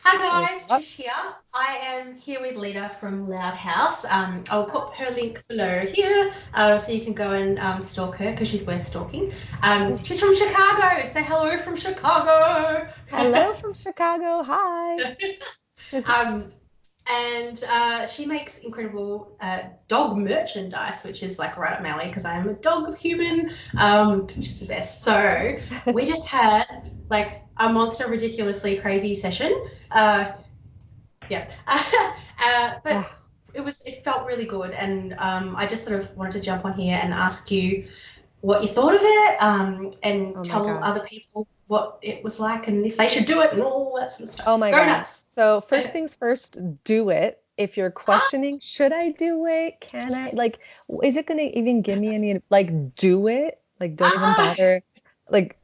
Hi guys, What? Trish here. I am here with Leda from Loud House. I'll put her link below here so you can go and stalk her because she's worth stalking. She's from Chicago. Say hello from Chicago. Hello from Chicago. Hi. um, and she makes incredible dog merchandise, which is like right up my alley because I am a dog human, which is the best. So we just had like a monster, ridiculously crazy session. Yeah. But Ah, it felt really good, and I just sort of wanted to jump on here and ask you what you thought of it, and oh my tell God. other people what it was like and if they should do it and all that sort of stuff. Oh my Go God. nuts. So first things first, do it. If you're Ah, questioning, should I do it? Can I? Like, is it going to even give me any, like, do it? Like, don't even ah, bother. Like,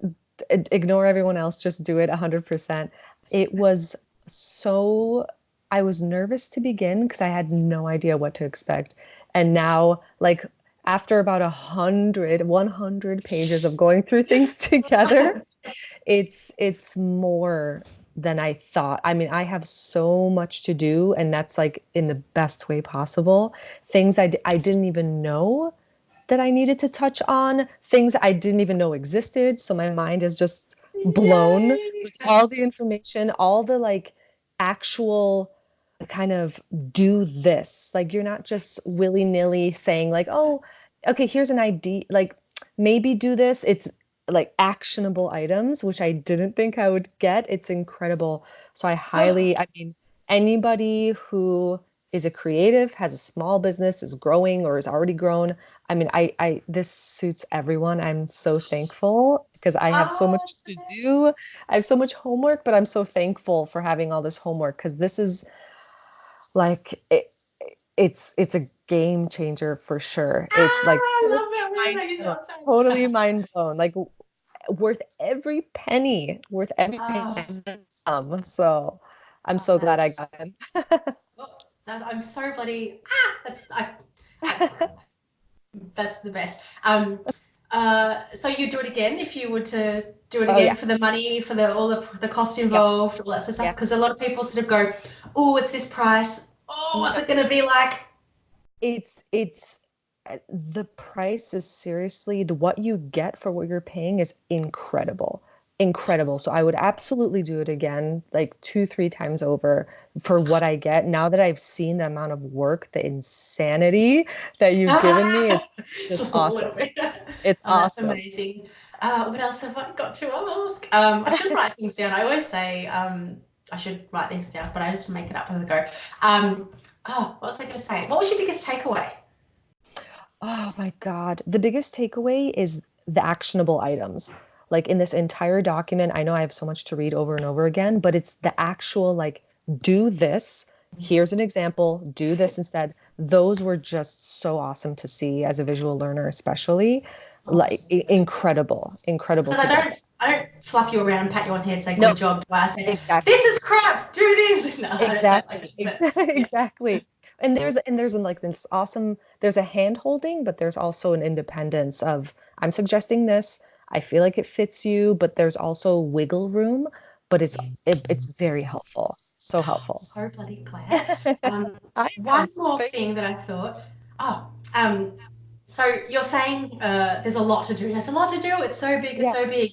ignore everyone else. Just do it 100%. It was so, I was nervous to begin because I had no idea what to expect. And now, like, after about 100 pages of going through things together, it's more than I thought. I mean, I have so much to do, and that's like in the best way possible. Things I didn't even know that I needed to touch on, things I didn't even know existed. So my mind is just blown yay. with all the information, all the like actual kind of do this. Like you're not just willy-nilly saying like, "Oh, okay, here's an idea." Like maybe do this. It's like actionable items, which I didn't think I would get. It's incredible. So I mean, anybody who is a creative, has a small business, is growing or is already grown. I mean, this suits everyone. I'm so thankful because I have so Oh, much it's the to best. do. I have so much homework, but I'm so thankful for having all this homework because this is like it's a game changer for sure. It's like I totally love it when mind it makes you blown. so Totally excited. mind blown. Like worth every penny, worth every penny Oh, and then some. So I'm oh, so glad I that's got in. oh, I'm so bloody I that's the best. So you do it again if you were to do it Oh again yeah. for the money, for the cost Yep. involved, all that sort of stuff. Yeah. Because a lot of people sort of go, "Oh, it's this price. Oh, what's No, it going to be like?" it's the price is seriously what you get for what you're paying is incredible. Incredible. So I would absolutely do it again, like two, three times over for what I get. Now that I've seen the amount of work, the insanity that you've given me, it's just A little awesome. bit. It's Oh, that's awesome. amazing. What else have I got to ask? I should write things down. I always say I should write things down, but I just make it up as I go. What was I going to say? What was your biggest takeaway? Oh my God. The biggest takeaway is the actionable items. Like in this entire document, I know I have so much to read over and over again, but it's the actual like, do this. Here's an example, do this instead. Those were just so awesome to see as a visual learner, especially. Oh, Like so good. incredible, incredible Because to get that. I don't fluff you around and pat you on the head and say No, good job. Do I say exactly. this is crap? Do this. No, I don't say it like Exactly. that. But yeah. Exactly. And there's like this awesome there's a hand holding, but there's also an independence of I'm suggesting this. I feel like it fits you, but there's also wiggle room, but it's very helpful. So helpful. So bloody glad. I One am. more Thank thing that I thought. Oh, so you're saying there's a lot to do. There's a lot to do. It's so big. It's Yeah. so big.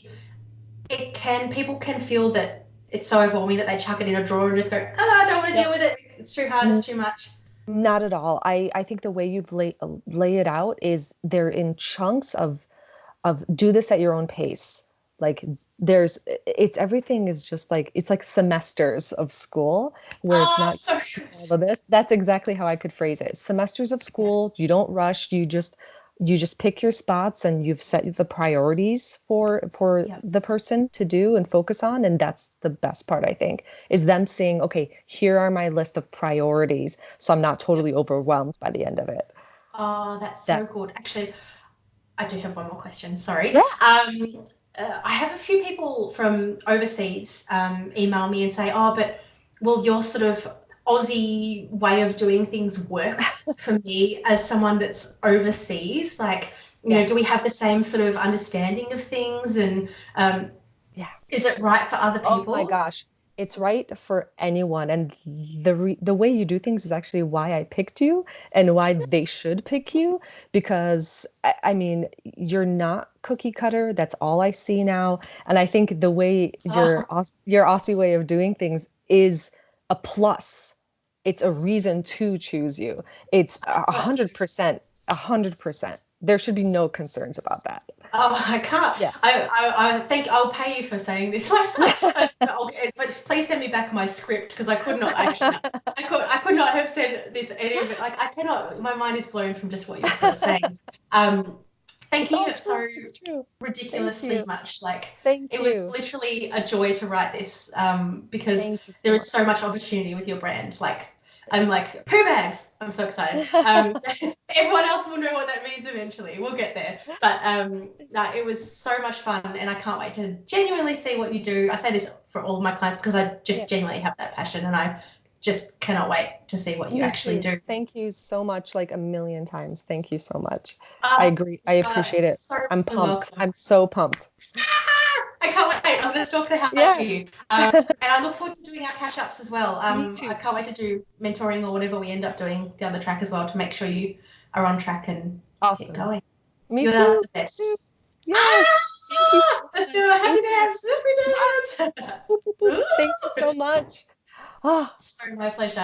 People can feel that it's so overwhelming that they chuck it in a drawer and just go, oh, I don't want to No, deal with it. It's too hard. It's n- too much. not at all. I think the way you've lay it out is they're in chunks of do this at your own pace. Like there's it's everything is just like it's like semesters of school where it's Oh, not so do good. all of this. That's exactly how I could phrase it. Semesters of Yeah. school, you don't rush, you just pick your spots and you've set the priorities for Yeah. the person to do and focus on, and that's the best part I think is them saying, okay, here are my list of priorities so I'm not Yeah. totally overwhelmed by the end of it. Oh, that's so That good. Actually, I do have one more question. Sorry. yeah. I have a few people from overseas email me and say, "Oh, but will your sort of Aussie way of doing things work for me as someone that's overseas? Like, Yeah. do we have the same sort of understanding of things, and Yeah. is it right for other Oh my people?" gosh. It's right for anyone. And the way you do things is actually why I picked you and why they should pick you. Because I mean, you're not cookie cutter. That's all I see now. And I think the way Oh, your Aussie way of doing things is a plus. It's a reason to choose you. It's a good. 100%, 100%. There should be no concerns about that. Oh, I can't. Yeah. I think I'll pay you for saying this like that. But please send me back my script because I could not actually. I could not have said this any of it. Like I cannot. My mind is blown from just what you're sort of saying. Um, Thank It's all you true. so It's true. Thank ridiculously you. much. Like Thank it was you. literally a joy to write this because Thank you there so is so much. much opportunity with your brand. Like I'm like poo bags. I'm so excited. Everyone else will know what that means eventually. We'll get there. But no, it was so much fun, and I can't wait to genuinely see what you do. I say this for all of my clients because I Yeah, just genuinely have that passion, and I just cannot wait to see what you me actually too. do. Thank you so much, like a million times. Thank you so much. I Uh, agree. I appreciate it. so I'm pumped. welcome. I'm so pumped. I can't wait. I'm going to stalk the house for Yeah. you. And I look forward to doing our catch ups as well. Me I too. can't wait to do mentoring or whatever we end up doing down the track as well to make sure you are on track and keep Awesome. going. Me You're the too. Me too. best. Yes. Thank you so Let's do a much. happy Thank you. dance. Yes. Happy dance. Thank you so much. Ah. So my pleasure.